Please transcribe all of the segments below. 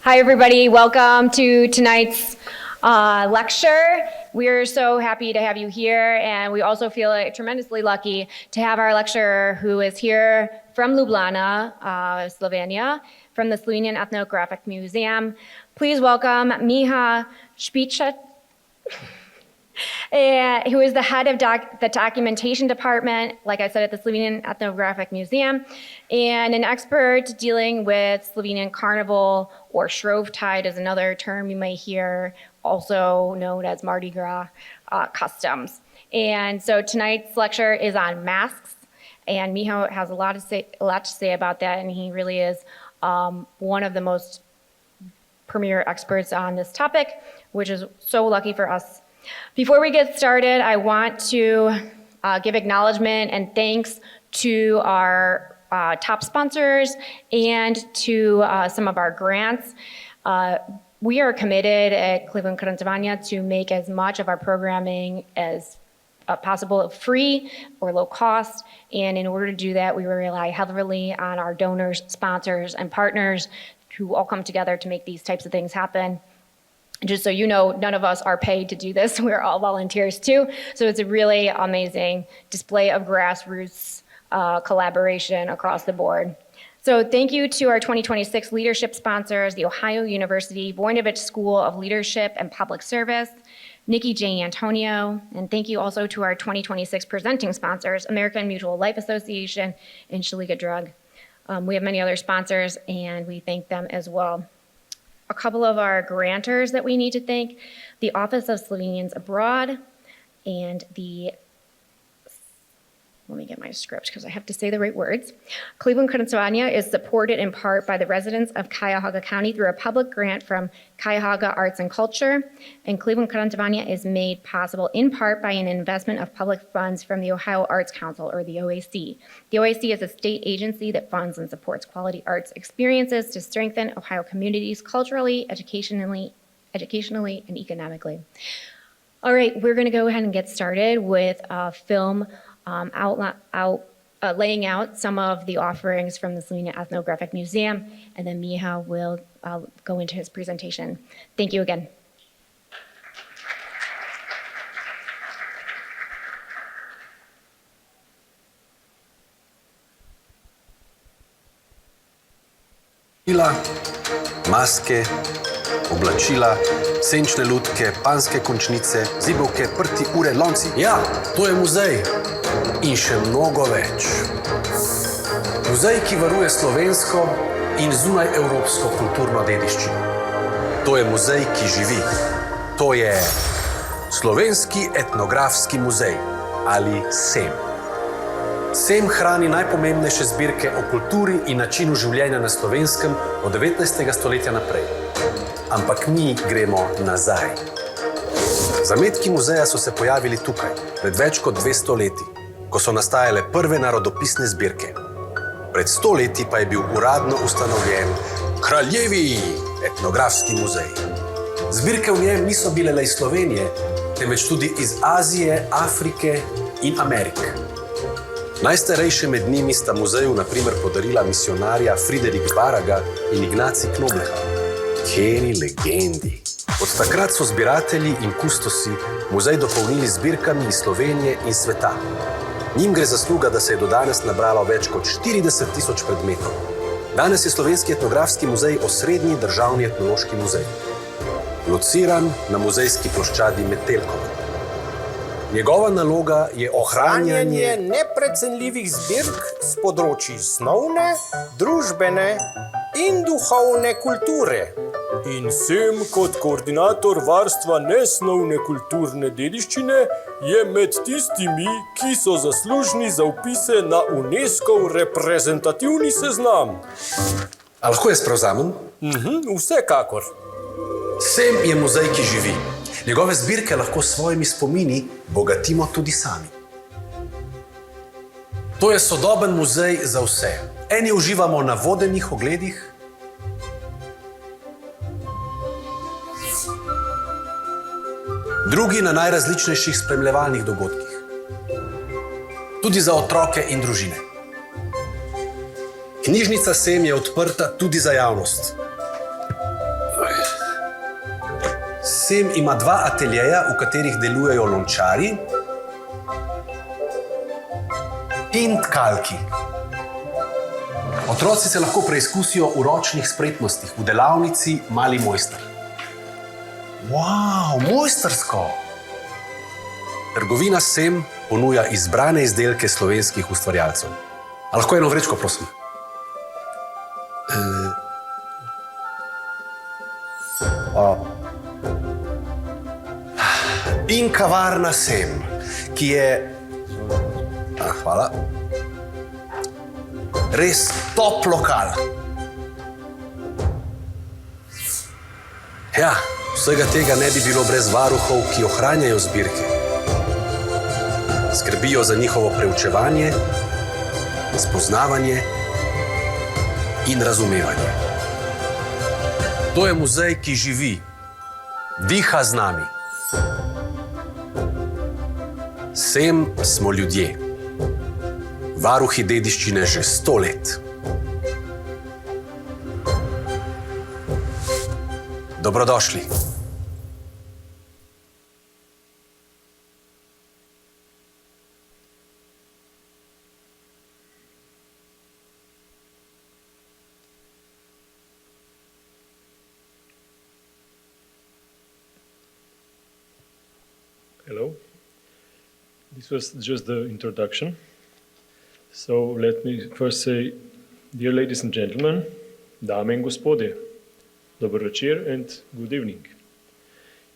Hi, everybody. Welcome to tonight's lecture. We're so happy to have you here, and we also feel tremendously lucky to have our lecturer who is here from Ljubljana, Slovenia, from the Slovenian Ethnographic Museum. Please welcome Miha Špiček, who is the head of the documentation department, like I said, at the Slovenian Ethnographic Museum, and an expert dealing with Slovenian Carnival, or Shrovetide is another term you may hear, also known as Mardi Gras customs. And so tonight's lecture is on masks, and Miha has a lot to say about that, and he really is one of the most premier experts on this topic, which is so lucky for us. Before we get started, I want to give acknowledgement and thanks to our top sponsors and to some of our grants. We are committed at Cleveland Kurentovanje to make as much of our programming as possible free or low cost, and in order to do that, we rely heavily on our donors, sponsors, and partners who all come together to make these types of things happen. Just so you know, none of us are paid to do this. We're all volunteers too. So it's a really amazing display of grassroots collaboration across the board. So thank you to our 2026 leadership sponsors, the Ohio University Voinovich School of Leadership and Public Service, Nikki J. Antonio, and thank you also to our 2026 presenting sponsors, American Mutual Life Association and Shaliga Drug. We have many other sponsors, and we thank them as well. A couple of our grantors that we need to thank, the Office of Slovenians Abroad and let me get my script because I have to say the right words. Cleveland Kurentovanje is supported in part by the residents of Cuyahoga County through a public grant from Cuyahoga Arts and Culture, and Cleveland Kurentovanje is made possible in part by an investment of public funds from the Ohio Arts Council, or the OAC. The OAC is a state agency that funds and supports quality arts experiences to strengthen Ohio communities culturally, educationally, and economically. All right, we're going to go ahead and get started with a film laying out some of the offerings from the Slovenian Ethnographic Museum, and then Miha will go into his presentation. Thank you again. Maske, oblačila, senčne lutke, panske končnice, zibelke, prti, ure, lonci. Ja, to je muzej. In še mnogo več. Muzej, ki varuje slovensko in zunaj evropsko kulturno dediščino. To je muzej, ki živi. To je Slovenski etnografski muzej, ali SEM. SEM hrani najpomembnejše zbirke o kulturi in načinu življenja na Slovenskem od 19. stoletja naprej. Ampak mi gremo nazaj. Zametki muzeja so se pojavili tukaj, pred več kot 200 leti, ko so nastajale prve narodopisne zbirke. Pred 100 leti pa je bil uradno ustanovljen Kraljevi etnografski muzej. Zbirke v njem niso bile le iz Slovenije, temveč tudi iz Azije, Afrike in Amerike. Najstarejše med njimi sta muzeju na primer podarila misionarja Friderik Baraga in Ignacij Knobleha. Kjeri legendi. Od takrat so zbiratelji in kustosi muzej dopolnili zbirkami iz Slovenije in sveta. Njim gre zasluga, da se je do danes nabralo več kot 40.000 predmetov. Danes je Slovenski etnografski muzej osrednji državni etnološki muzej, lociran na muzejski ploščadi Metelkova. Njegova naloga je ohranjanje neprecenljivih zbirk s področji snovne, družbene in duhovne kulture. In SEM kot koordinator varstva nesnovne kulturne dediščine je med tistimi, ki so zaslužni za vpise na UNESCO reprezentativni seznam. A lahko jaz prevzamem? Vsekakor. SEM je muzej, ki živi. Njegove zbirke lahko s svojimi spomini bogatimo tudi sami. To je sodoben muzej za vse. Eni uživamo na vodenih ogledih, drugi na najrazličnejših spremljevalnih dogodkih. Tudi za otroke in družine. Knjižnica SEM je odprta tudi za javnost. Sem ima 2 ateljeja, v katerih delujejo lončari in tkalki. Otroci se lahko preizkusijo v ročnih spretnostih v delavnici Mali mojster. Wow, mojstersko! Trgovina Sem ponuja izbrane izdelke slovenskih ustvarjalcev. A lahko eno vrečko, prosim? In kavarna Sem, ki je... hvala. Res top lokal. Ja, vsega tega ne bi bilo brez varuhov, ki ohranjajo zbirke. Skrbijo za njihovo preučevanje, spoznavanje in razumevanje. To je muzej, ki živi, diha z nami. Sem smo ljudje, varuhi dediščine že 100 let. Dobrodošli. Hello. This was just the introduction. So let me first say, dear ladies and gentlemen, dame in gospodje, dober večer and good evening.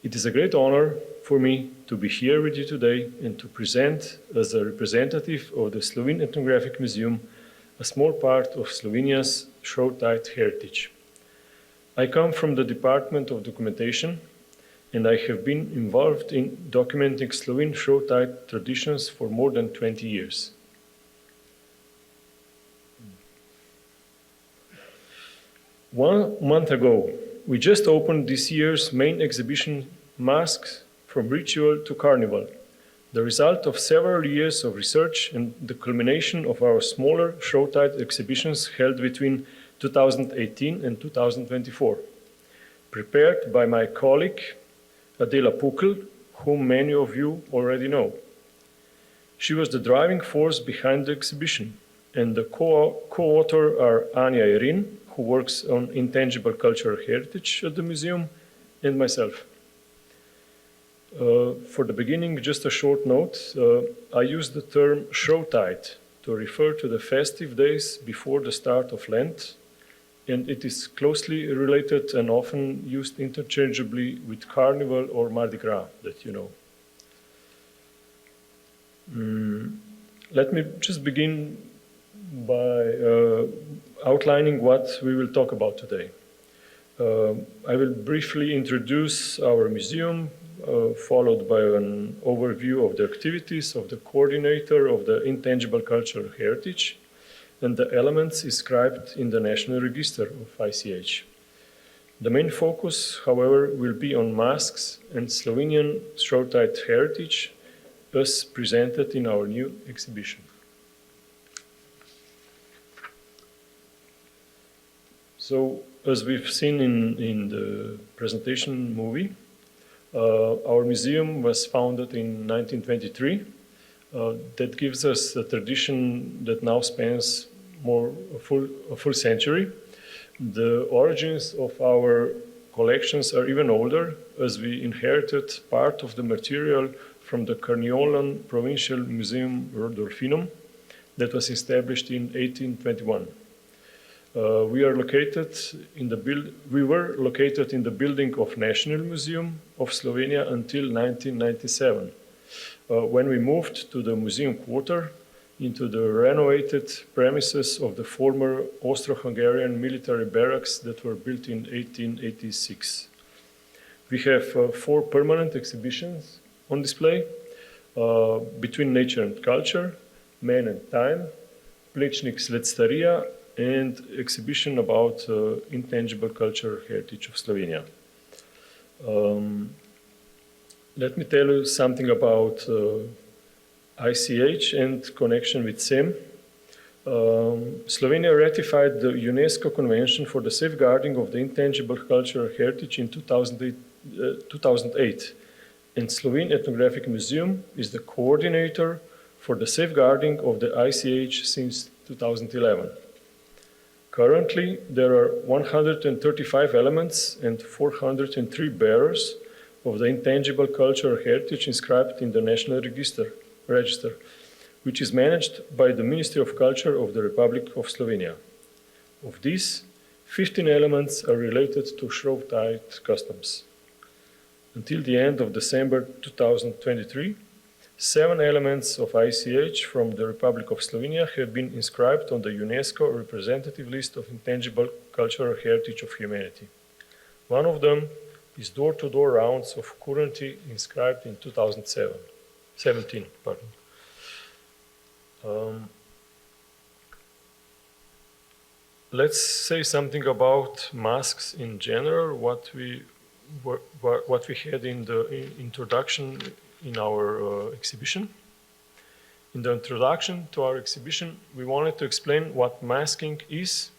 It is a great honor for me to be here with you today and to present, as a representative of the Slovenian Ethnographic Museum, a small part of Slovenia's Shrovetide heritage. I come from the Department of Documentation, and I have been involved in documenting Slovene Shrovetide traditions for more than 20 years. One month ago, we just opened this year's main exhibition, Masks from Ritual to Carnival, the result of several years of research and the culmination of our smaller Shrovetide exhibitions held between 2018 and 2024, prepared by my colleague, Adela Pukl, whom many of you already know. She was the driving force behind the exhibition, and the co-author are Anja Irin, who works on intangible cultural heritage at the museum, and myself. For the beginning, just a short note. I use the term Shrovetide to refer to the festive days before the start of Lent, and it is closely related and often used interchangeably with Carnival or Mardi Gras, that you know. Let me just begin by outlining what we will talk about today. I will briefly introduce our museum, followed by an overview of the activities of the coordinator of the Intangible Cultural Heritage and the elements inscribed in the National Register of ICH. The main focus, however, will be on masks and Slovenian Shrovetide heritage as presented in our new exhibition. So, as we've seen in the presentation movie, our museum was founded in 1923. That gives us a tradition that now spans a full century. The origins of our collections are even older, as we inherited part of the material from the Carniolan Provincial Museum Rodolfinum that was established in 1821. We were located in the building of National Museum of Slovenia until 1997. When we moved to the museum quarter into the renovated premises of the former Austro-Hungarian military barracks that were built in 1886. We have 4 permanent exhibitions on display, Between Nature and Culture, Man and Time, Plečnik Sledstaria, and exhibition about intangible cultural heritage of Slovenia. Let me tell you something about ICH and connection with SEM. Slovenia ratified the UNESCO Convention for the Safeguarding of the Intangible Cultural Heritage in 2008, and Slovene Ethnographic Museum is the coordinator for the safeguarding of the ICH since 2011. Currently, there are 135 elements and 403 bearers of the intangible cultural heritage inscribed in the National Register, which is managed by the Ministry of Culture of the Republic of Slovenia. Of these, 15 elements are related to Shrovetide customs. Until the end of December 2023, 7 elements of ICH from the Republic of Slovenia have been inscribed on the UNESCO representative list of intangible cultural heritage of humanity. One of them is door-to-door rounds of Kurent inscribed in 2017. Let's say something about masks in general, what we had in the introduction in our exhibition. In the introduction to our exhibition, we wanted to explain what masking is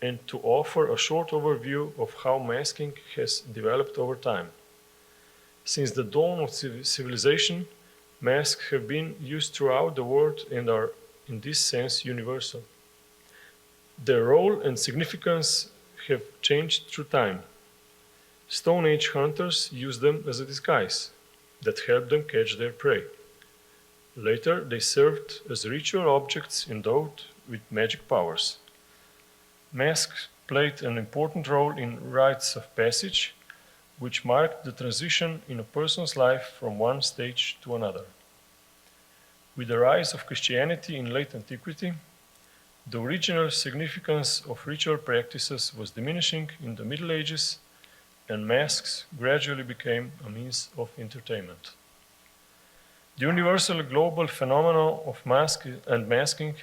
and to offer a short overview of how masking has developed over time. Since the dawn of civilization, masks have been used throughout the world and are, in this sense, universal. Their role and significance have changed through time. Stone Age hunters used them as a disguise that helped them catch their prey. Later, they served as ritual objects endowed with magic powers. Masks played an important role in rites of passage, which marked the transition in a person's life from one stage to another. With the rise of Christianity in late antiquity, the original significance of ritual practices was diminishing in the Middle Ages, and masks gradually became a means of entertainment. The universal global phenomenon of masking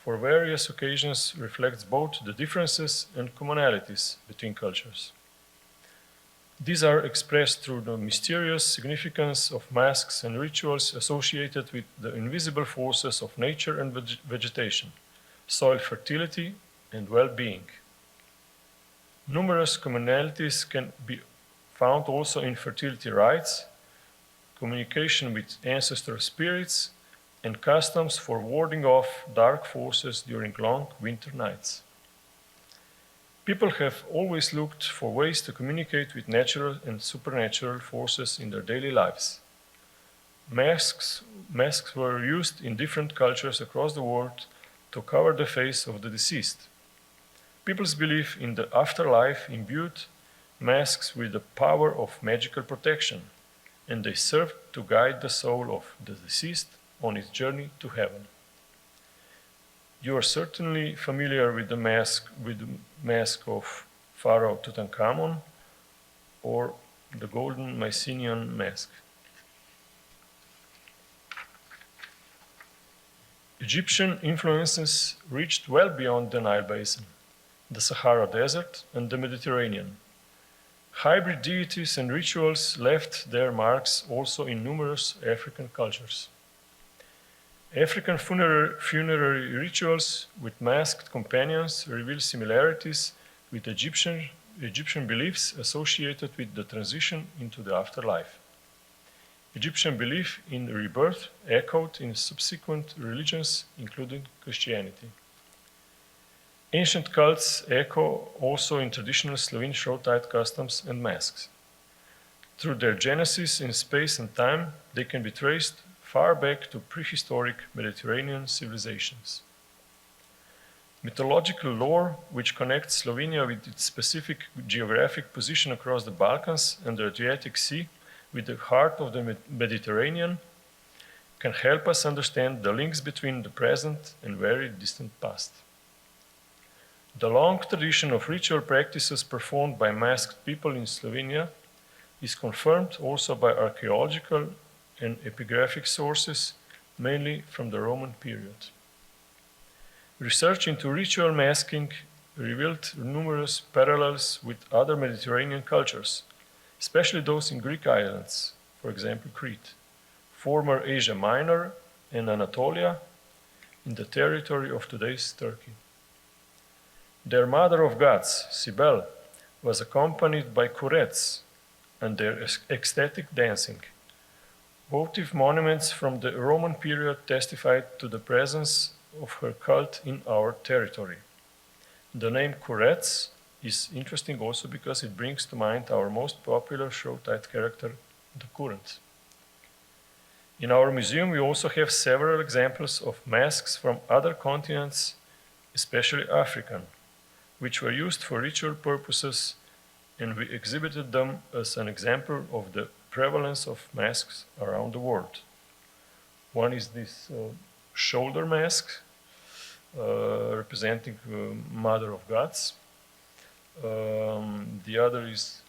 for various occasions reflects both the differences and commonalities between cultures. These are expressed through the mysterious significance of masks and rituals associated with the invisible forces of nature and vegetation, soil fertility, and well-being. Numerous commonalities can be found also in fertility rites, communication with ancestral spirits, and customs for warding off dark forces during long winter nights. People have always looked for ways to communicate with natural and supernatural forces in their daily lives. Masks were used in different cultures across the world to cover the face of the deceased. People's belief in the afterlife imbued masks with the power of magical protection, and they served to guide the soul of the deceased on its journey to heaven. You are certainly familiar with the mask of Pharaoh Tutankhamun or the golden Mycenaean mask. Egyptian influences reached well beyond the Nile Basin, the Sahara Desert, and the Mediterranean. Hybrid deities and rituals left their marks also in numerous African cultures. African funerary rituals with masked companions reveal similarities with Egyptian beliefs associated with the transition into the afterlife. Egyptian belief in rebirth echoed in subsequent religions, including Christianity. Ancient cults echo also in traditional Slovene Shrovetide customs and masks. Through their genesis in space and time, they can be traced far back to prehistoric Mediterranean civilizations. Mythological lore, which connects Slovenia with its specific geographic position across the Balkans and the Adriatic Sea with the heart of the Mediterranean, can help us understand the links between the present and very distant past. The long tradition of ritual practices performed by masked people in Slovenia is confirmed also by archaeological and epigraphic sources, mainly from the Roman period. Research into ritual masking revealed numerous parallels with other Mediterranean cultures, especially those in Greek islands, for example Crete, former Asia Minor and Anatolia, in the territory of today's Turkey. Their mother of gods, Cybele, was accompanied by Kurets and their ecstatic dancing. Votive monuments from the Roman period testified to the presence of her cult in our territory. The name Kurets is interesting also because it brings to mind our most popular Shrovetide character, the Kurent. In our museum, we also have several examples of masks from other continents, especially African, which were used for ritual purposes, and we exhibited them as an example of the prevalence of masks around the world. One is this shoulder mask, representing Mother of Gods. The other is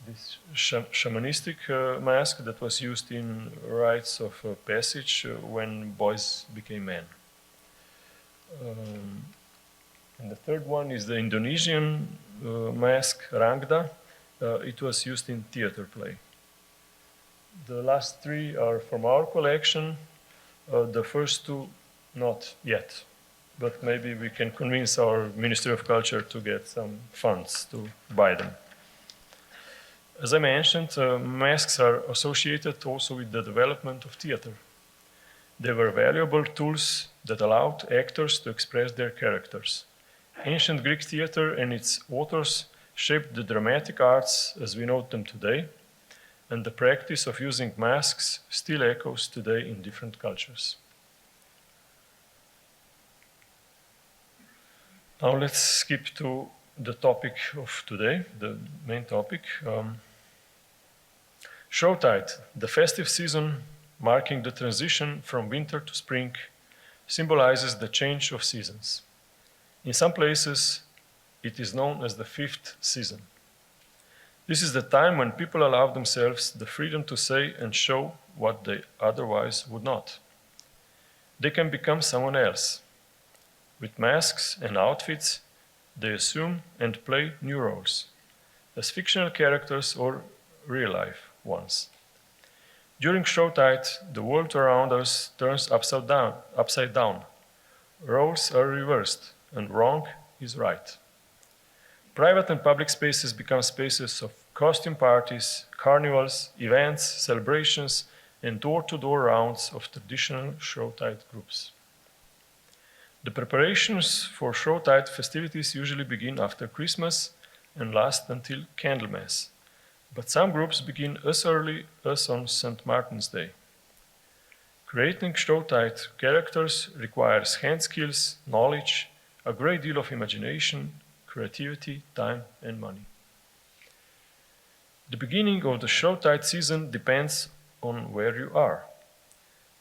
this shamanistic mask that was used in rites of passage when boys became men. And the third one is the Indonesian mask, Rangda. It was used in theater play. The last three are from our collection. The first two, not yet. But maybe we can convince our Ministry of Culture to get some funds to buy them. As I mentioned, masks are associated also with the development of theater. They were valuable tools that allowed actors to express their characters. Ancient Greek theater and its authors shaped the dramatic arts as we know them today, and the practice of using masks still echoes today in different cultures. Now let's skip to the topic of today, the main topic. Shrovetide, the festive season marking the transition from winter to spring, symbolizes the change of seasons. In some places, it is known as the fifth season. This is the time when people allow themselves the freedom to say and show what they otherwise would not. They can become someone else. With masks and outfits, they assume and play new roles, as fictional characters or real-life ones. During Shrovetide, the world around us turns upside down. Roles are reversed, and wrong is right. Private and public spaces become spaces of costume parties, carnivals, events, celebrations, and door-to-door rounds of traditional Shrovetide groups. The preparations for Shrovetide festivities usually begin after Christmas and last until Candlemas, but some groups begin as early as on St. Martin's Day. Creating Shrovetide characters requires hand skills, knowledge, a great deal of imagination, creativity, time, and money. The beginning of the Shrovetide season depends on where you are.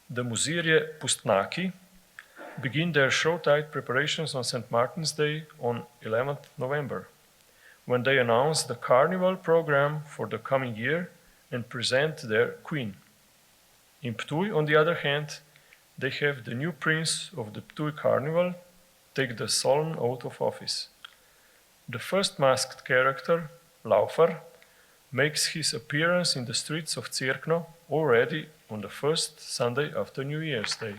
The Muzirje Pustnaki begin their Shrovetide preparations on St. Martin's Day on 11th November, when they announce the carnival program for the coming year and present their queen. In Ptuj, on the other hand, they have the new prince of the Ptuj Carnival take the solemn oath of office. The first masked character, Laufar, makes his appearance in the streets of Cirkno already on the first Sunday after New Year's Day.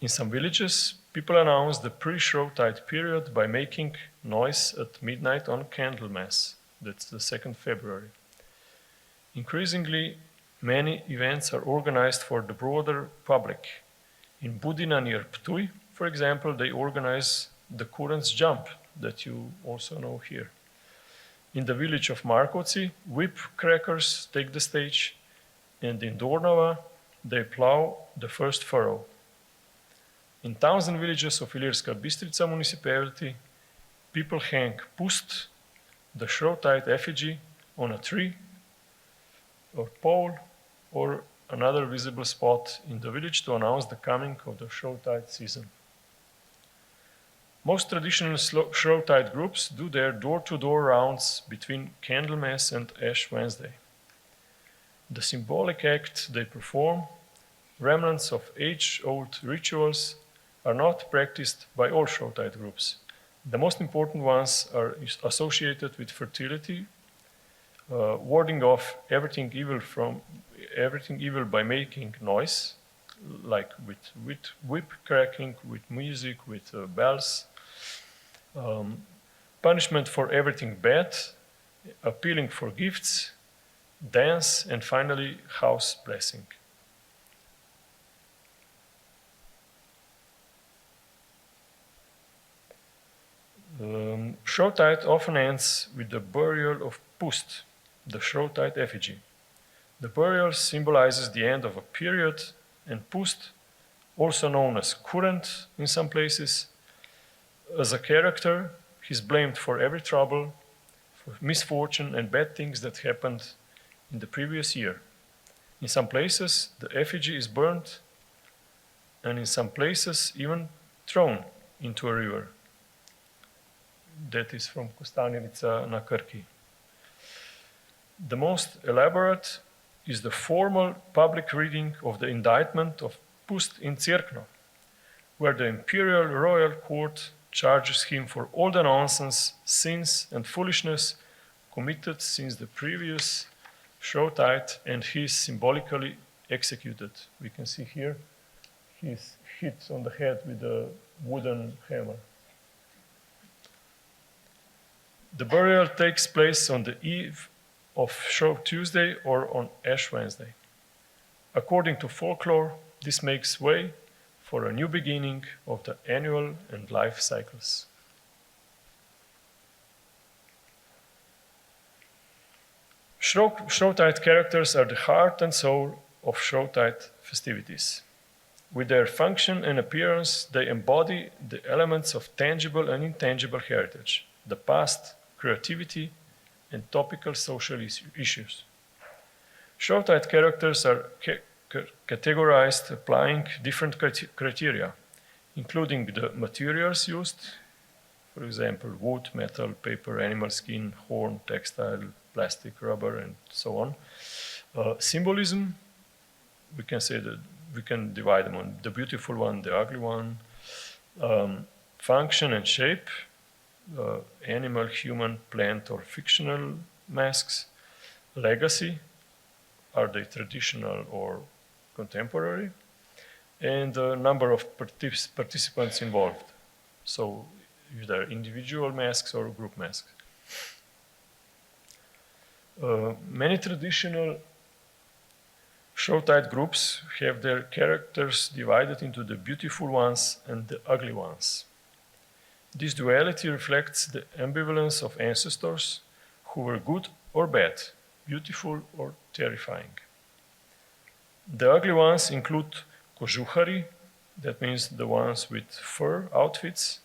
In some villages, people announce the pre-Shrovetide period by making noise at midnight on Candlemas, that's the 2nd February. Increasingly, many events are organized for the broader public. In Budina near Ptuj, for example, they organize the Kurent's jump that you also know here. In the village of Markovci, whip crackers take the stage, and in Dornava, they plow the first furrow. In towns and villages of Ilirska Bistrica municipality, people hang pust, the Shrovetide effigy, on a tree or pole or another visible spot in the village to announce the coming of the Shrovetide season. Most traditional Shrovetide groups do their door-to-door rounds between Candlemas and Ash Wednesday. The symbolic act they perform, remnants of age-old rituals, are not practiced by all Shrovetide groups. The most important ones are associated with fertility, warding off everything evil by making noise, like with whip cracking, with music, with bells. Punishment for everything bad, appealing for gifts, dance, and finally, house blessing. Shrovetide often ends with the burial of Pust, the Shrovetide effigy. The burial symbolizes the end of a period, and Pust, also known as Kurent in some places, as a character, he's blamed for every trouble, for misfortune and bad things that happened in the previous year. In some places, the effigy is burned, and in some places, even thrown into a river. That is from Kostanjevica na Krki. The most elaborate is the formal public reading of the indictment of Pust in Cerkno, where the imperial royal court charges him for all the nonsense, sins, and foolishness committed since the previous Shrovetide, and he is symbolically executed. We can see here he's hit on the head with a wooden hammer. The burial takes place on the eve of Shrove Tuesday or on Ash Wednesday. According to folklore, this makes way for a new beginning of the annual and life cycles. Shrovetide characters are the heart and soul of Shrovetide festivities. With their function and appearance, they embody the elements of tangible and intangible heritage, the past, creativity, and topical social issues. Shrovetide characters are categorized applying different criteria, including the materials used, for example, wood, metal, paper, animal skin, horn, textile, plastic, rubber, and so on. Symbolism, we can say that we can divide them on the beautiful one, the ugly one. Function and shape, animal, human, plant, or fictional masks. Legacy, are they traditional or contemporary? And the number of participants involved. So either individual masks or group masks. Many traditional Shrovetide groups have their characters divided into the beautiful ones and the ugly ones. This duality reflects the ambivalence of ancestors who were good or bad, beautiful or terrifying. The ugly ones include kožuhari, that means the ones with fur outfits,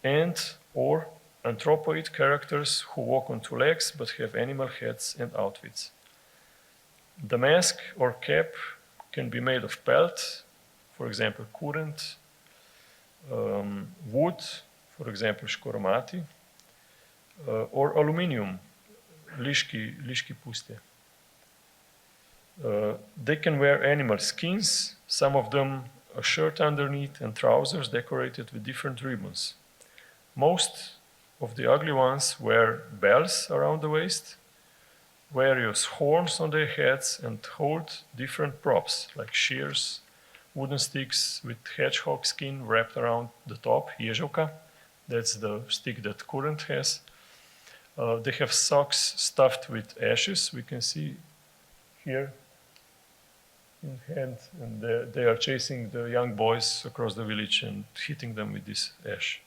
and or anthropoid characters who walk on two legs but have animal heads and outfits. The mask or cap can be made of pelt, for example, Kurent, wood, for example, škoromati, or aluminium, liški puste. They can wear animal skins, some of them a shirt underneath and trousers decorated with different ribbons. Most of the ugly ones wear bells around the waist, various horns on their heads, and hold different props like shears, wooden sticks with hedgehog skin wrapped around the top, ježovka, that's the stick that Kurent has. They have socks stuffed with ashes, we can see here in hand, and they are chasing the young boys across the village and hitting them with this ash.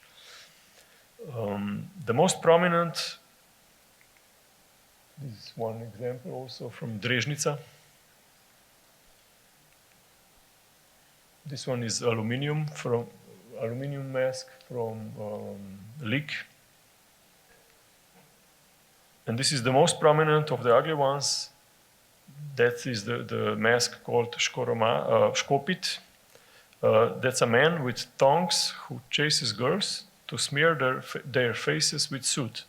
The most prominent, this is one example also from Drežnica. This one is aluminium mask from Lik. And this is the most prominent of the ugly ones. That is the mask called Škopit. That's a man with tongs who chases girls to smear their faces with soot.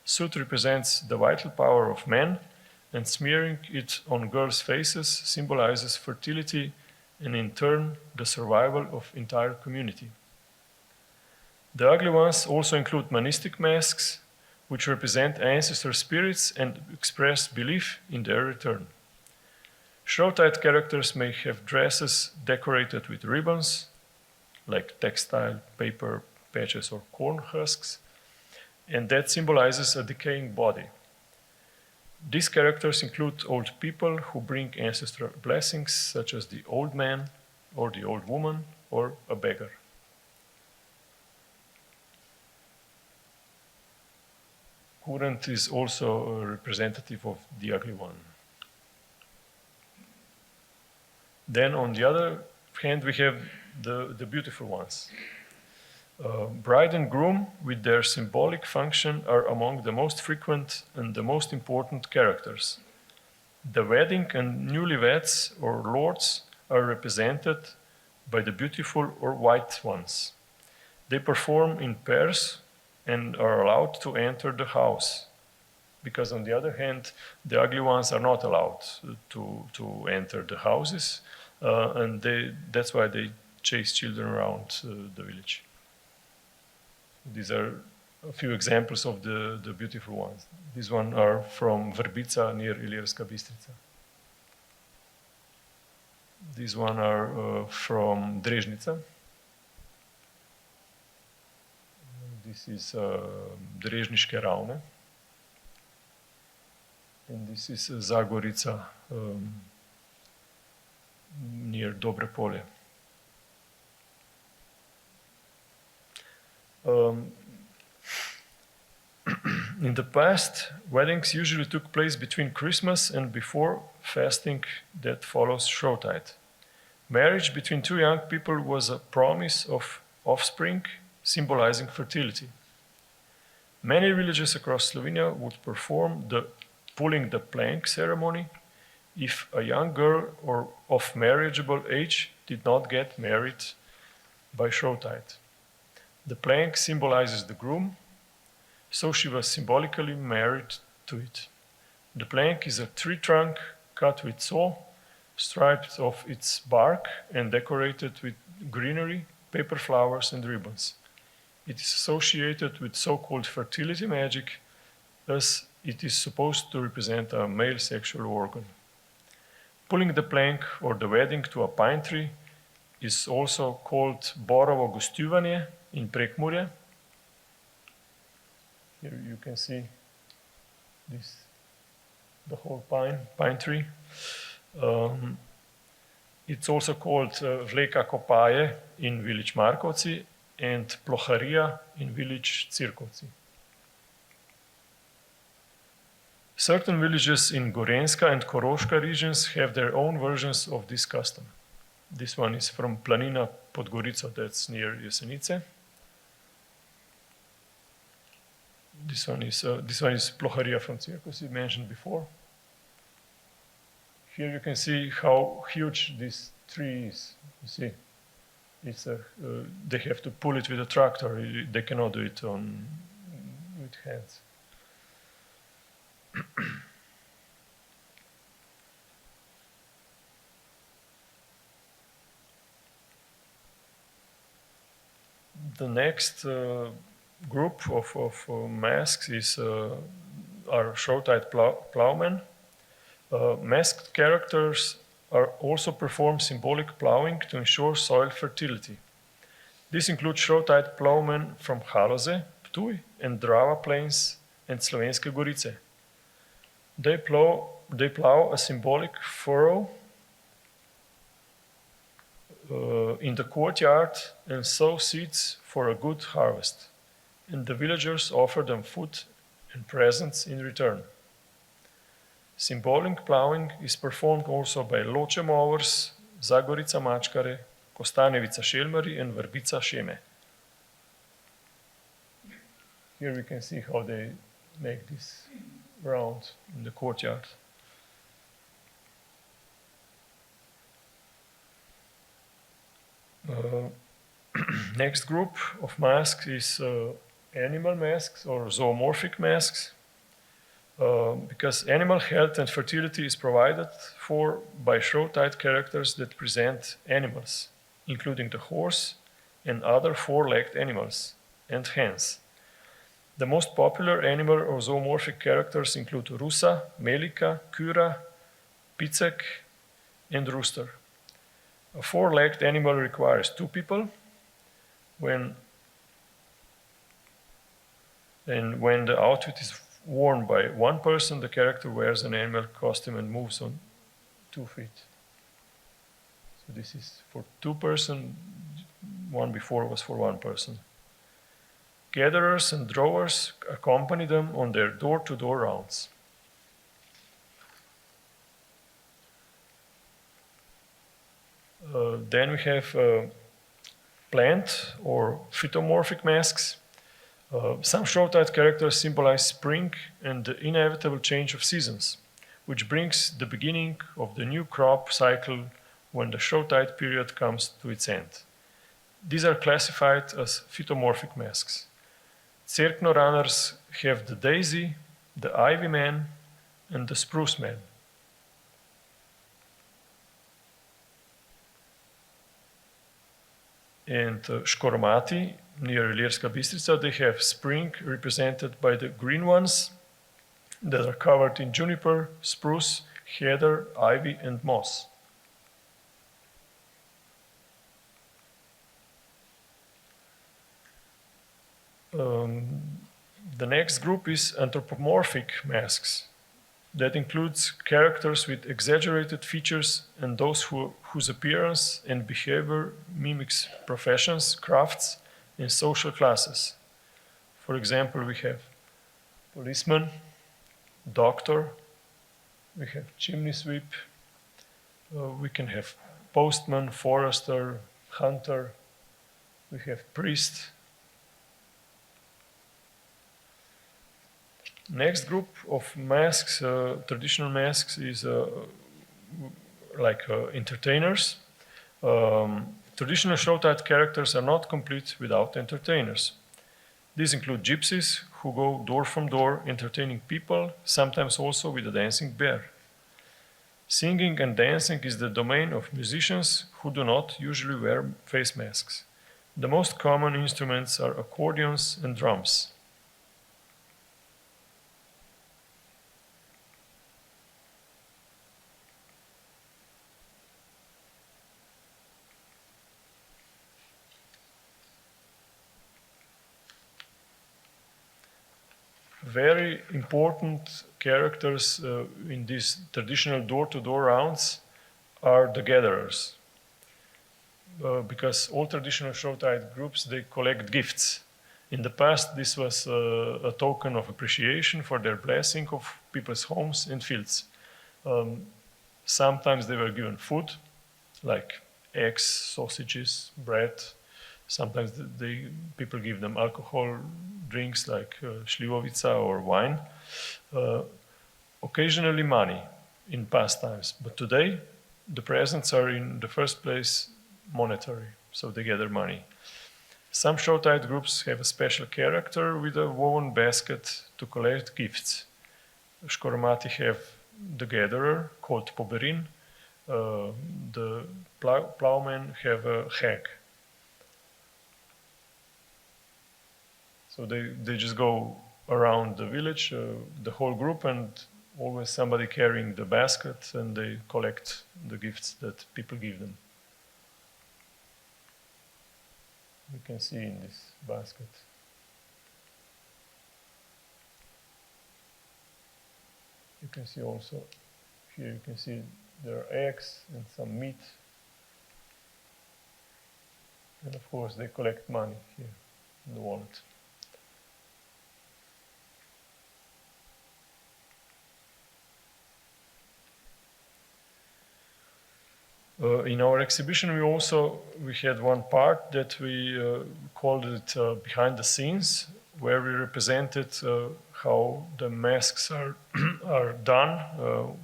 Soot represents the vital power of men, and smearing it on girls' faces symbolizes fertility and in turn the survival of entire community. The ugly ones also include manistic masks, which represent ancestor spirits and express belief in their return. Shrovetide characters may have dresses decorated with ribbons, like textile, paper, patches, or corn husks, and that symbolizes a decaying body. These characters include old people who bring ancestral blessings, such as the old man, or the old woman, or a beggar. Kurent is also a representative of the ugly one. Then on the other hand, we have the beautiful ones. Bride and groom, with their symbolic function, are among the most frequent and the most important characters. The wedding and newlyweds, or lords, are represented by the beautiful or white ones. They perform in pairs and are allowed to enter the house, because on the other hand, the ugly ones are not allowed to enter the houses, and that's why they chase children around the village. These are a few examples of the beautiful ones. These ones are from Vrbica near Ilirska Bistrica. These ones are from Drežnica. This is Drežniške Ravne. And this is Zagorica near Dobre Polje. In the past, weddings usually took place between Christmas and before fasting that follows Shrovetide. Marriage between two young people was a promise of offspring, symbolizing fertility. Many villages across Slovenia would perform the pulling the plank ceremony if a young girl or of marriageable age did not get married by Shrovetide. The plank symbolizes the groom, so she was symbolically married to it. The plank is a tree trunk cut with saw, striped of its bark and decorated with greenery, paper flowers, and ribbons. It is associated with so-called fertility magic, as it is supposed to represent a male sexual organ. Pulling the plank or the wedding to a pine tree is also called Borovo gostovanje in Prekmurje. Here you can see this, the whole pine tree. It's also called Vleka Kopaje in village Markovci and Ploharija in village Cirkovci. Certain villages in Gorenjska and Koroška regions have their own versions of this custom. This one is from Planina pod Gorico, that's near Jesenice. This one is Ploharija from Cirkovci, mentioned before. Here you can see how huge this tree is. You see, they have to pull it with a tractor. They cannot do it with hands. The next group of masks are Shrovetide plowmen. Masked characters also perform symbolic plowing to ensure soil fertility. This includes Shrovetide plowmen from Haloze, Ptuj, and Drava Plains and Slovenske Gorice. They plow a symbolic furrow in the courtyard and sow seeds for a good harvest, and the villagers offer them food and presents in return. Symbolic plowing is performed also by Loče mowers, Zagorica mačkare, Kostanevica šelmari, and Vrbica šeme. Here we can see how they make this round in the courtyard. Next group of masks is animal masks or zoomorphic masks, because animal health and fertility is provided for by Shrovetide characters that present animals, including the horse and other four-legged animals, and hens. The most popular animal or zoomorphic characters include Rusa, Melika, Kura, Picek, and rooster. A four-legged animal requires two people. When the outfit is worn by one person, the character wears an animal costume and moves on 2 feet. So this is for two person, one before was for one person. Gatherers and drawers accompany them on their door-to-door rounds. Then we have plant or phytomorphic masks. Some Shrovetide characters symbolize spring and the inevitable change of seasons, which brings the beginning of the new crop cycle when the Shrovetide period comes to its end. These are classified as phytomorphic masks. Cerkno runners have the daisy, the ivy man, and the spruce man. And Škoromati, near Ilirska Bistrica, they have spring represented by the green ones that are covered in juniper, spruce, heather, ivy, and moss. The next group is anthropomorphic masks. That includes characters with exaggerated features and those whose appearance and behavior mimics professions, crafts, and social classes. For example, we have policeman, doctor, we have chimney sweep, we can have postman, forester, hunter, we have priest. Next group of masks, traditional masks, is entertainers. Traditional Shrovetide characters are not complete without entertainers. These include gypsies who go door from door entertaining people, sometimes also with a dancing bear. Singing and dancing is the domain of musicians who do not usually wear face masks. The most common instruments are accordions and drums. Very important characters in these traditional door-to-door rounds are the gatherers. Because all traditional Shrovetide groups, they collect gifts. In the past, this was a token of appreciation for their blessing of people's homes and fields. Sometimes they were given food, like eggs, sausages, bread. Sometimes people give them alcohol drinks like šljivovica or wine. Occasionally money in past times. But today, the presents are in the first place monetary, so they gather money. Some Shrovetide groups have a special character with a woven basket to collect gifts. Škoromati have the gatherer called Poberin. The plowmen have a hag. So they just go around the village, the whole group, and always somebody carrying the basket, and they collect the gifts that people give them. You can see in this basket. You can see also, here you can see there are eggs and some meat. And of course they collect money here in the wallet. In our exhibition, we had one part that we called it behind the scenes, where we represented how the masks are done,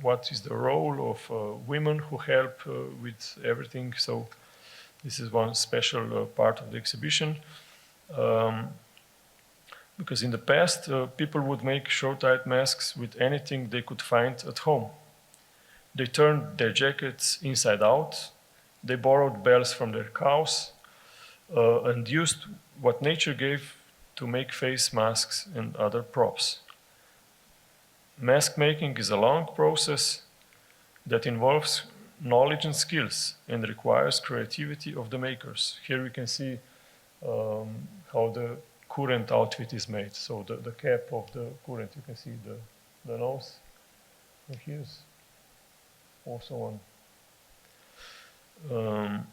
what is the role of women who help with everything. So this is one special part of the exhibition. Because in the past, people would make Shrovetide masks with anything they could find at home. They turned their jackets inside out, they borrowed bells from their cows, and used what nature gave to make face masks and other props. Mask making is a long process that involves knowledge and skills and requires creativity of the makers. Here we can see how the Kurent outfit is made. So the cap of the Kurent, you can see the nose. And here's also one.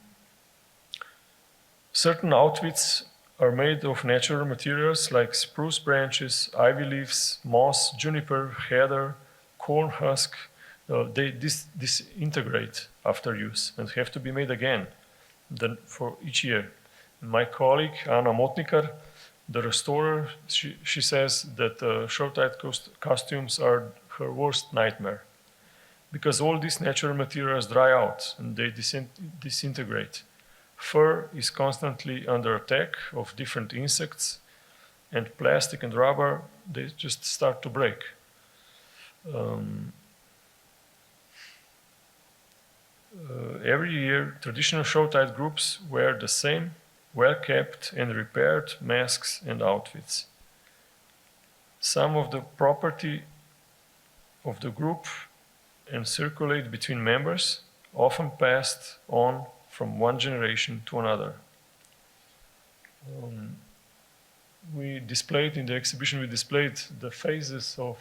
Certain outfits are made of natural materials like spruce branches, ivy leaves, moss, juniper, heather, corn husk. They disintegrate after use and have to be made again for each year. My colleague, Anna Motnikar, the restorer, she says that Shrovetide costumes are her worst nightmare because all these natural materials dry out and they disintegrate. Fur is constantly under attack of different insects, and plastic and rubber, they just start to break. Every year, traditional Shrovetide groups wear the same well-kept and repaired masks and outfits. Some of the property of the group and circulate between members, often passed on from one generation to another. We displayed in the exhibition, we displayed the phases of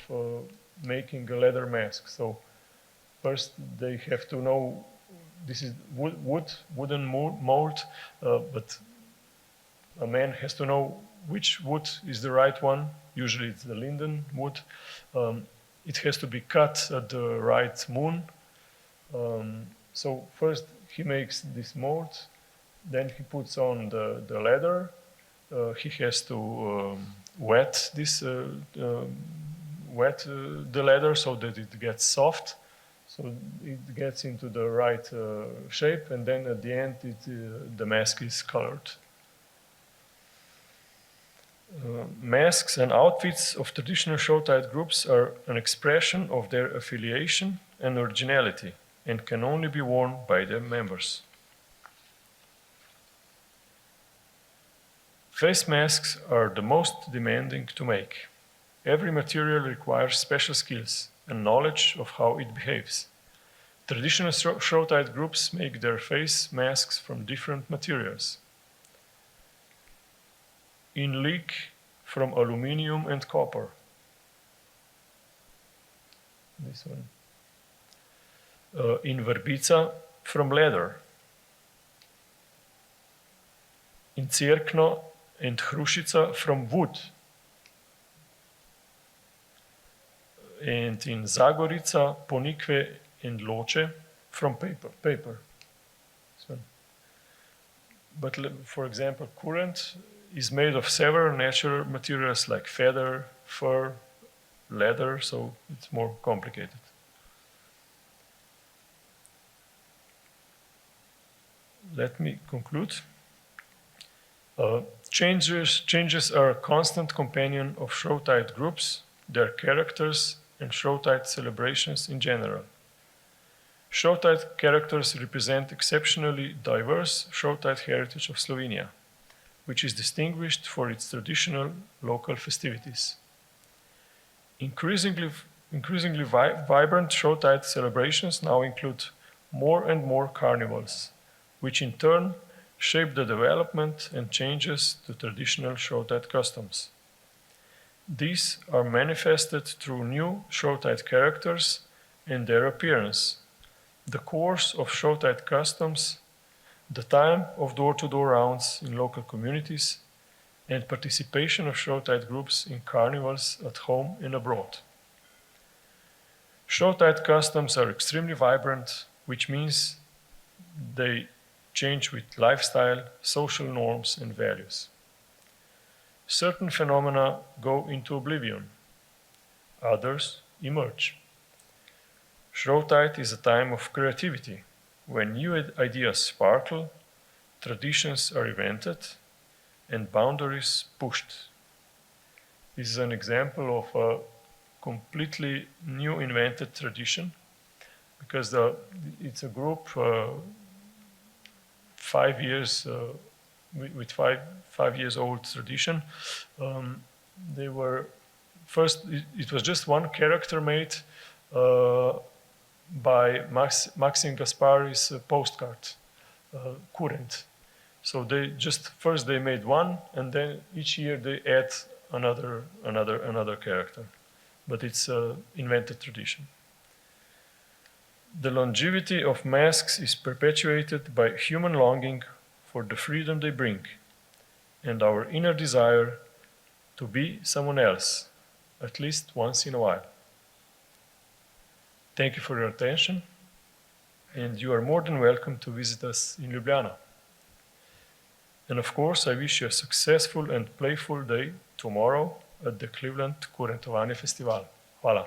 making a leather mask. So first they have to know this is wooden mold, but a man has to know which wood is the right one. Usually it's the linden wood. It has to be cut at the right moon. So first he makes this mold, then he puts on the leather. He has to wet the leather so that it gets soft, so it gets into the right shape, and then at the end the mask is colored. Masks and outfits of traditional Shrovetide groups are an expression of their affiliation and originality, and can only be worn by their members. Face masks are the most demanding to make. Every material requires special skills and knowledge of how it behaves. Traditional Shrovetide groups make their face masks from different materials. In leek, from aluminium and copper. This one. In verbica, from leather. In Cerkno and Hrušica, from wood. And in Zagorica, Ponikve and Loče, from paper. So, but for example, Kurent is made of several natural materials like feather, fur, leather, so it's more complicated. Let me conclude. Changes are a constant companion of Shrovetide groups, their characters, and Shrovetide celebrations in general. Shrovetide characters represent exceptionally diverse Shrovetide heritage of Slovenia, which is distinguished for its traditional local festivities. Increasingly vibrant Shrovetide celebrations now include more and more carnivals, which in turn shape the development and changes to traditional Shrovetide customs. These are manifested through new Shrovetide characters and their appearance, the course of Shrovetide customs, the time of door-to-door rounds in local communities, and participation of Shrovetide groups in carnivals at home and abroad. Shrovetide customs are extremely vibrant, which means they change with lifestyle, social norms, and values. Certain phenomena go into oblivion, others emerge. Shrovetide is a time of creativity, when new ideas sparkle, traditions are invented, and boundaries pushed. This is an example of a completely new invented tradition, because it's a group 5 years with five years old tradition. They were first. It was just one character made. by Maxim Gaspari's postcard, Kurent. So first they made one, and then each year they add another character. But it's an invented tradition. The longevity of masks is perpetuated by human longing for the freedom they bring, and our inner desire to be someone else, at least once in a while. Thank you for your attention, and you are more than welcome to visit us in Ljubljana. And of course, I wish you a successful and playful day tomorrow at the Cleveland Kurentovanje Festival. Hvala.